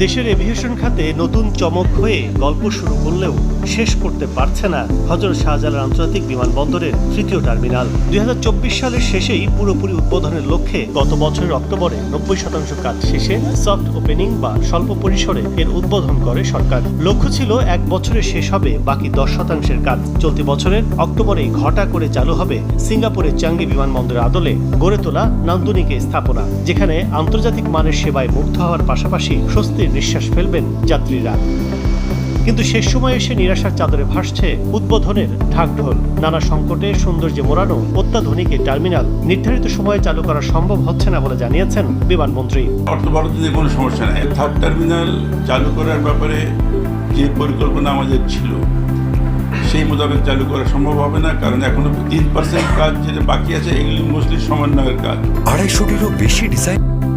দেশের এভিয়েশন খাতে নতুন চমক হয়ে গল্প শুরু করলেও শেষ করতে পারছে না হযরত শাহজালাল আন্তর্জাতিক বিমানবন্দরের তৃতীয় টার্মিনাল। ২০২৪ সালের শেষেই পুরোপুরি উদ্বোধনের লক্ষ্যে গত বছরের অক্টোবরে ৯০% কাজ শেষে সফট ওপেনিং বা স্বল্প পরিসরে এর উদ্বোধন করে সরকার। লক্ষ্য ছিল ১ বছরে শেষ হবে বাকি ১০%-এর কাজ। চলতি বছরের অক্টোবরেই ঘটা করে চালু হবে সিঙ্গাপুরের চাঙ্গি বিমানবন্দরের আদলে গড়ে তোলা নান্দনিক স্থাপনা, যেখানে আন্তর্জাতিক মানের সেবায় মুগ্ধ হওয়ার পাশাপাশি স্বস্তির নিঃশ্বাস ফেলবেন যাত্রীরা। কিন্তু শেষ সময় এসে নিরাশার চাদরে ভাসছে উদ্বোধনের ঢাকঢোল। নানা সংকটে সৌন্দর্যে মোড়ানো অত্যাধুনিক এই টার্মিনাল নির্ধারিত সময়ে চালু করা সম্ভব হচ্ছে না বলে জানিয়েছেন বিমানমন্ত্রী। অর্থবরাদ্দে কোনো সমস্যা নেই। থার্ড টার্মিনাল চালু করার ব্যাপারে যে পরিকল্পনা আমাদের ছিল সেই মোতাবেক চালু করা সম্ভব হবে না, কারণ এখনো 3% কাজ যেটা বাকি আছে এগুলি মোস্টলি সমন্বয়ের কাজ। 250-টিরও বেশি ডিজাইন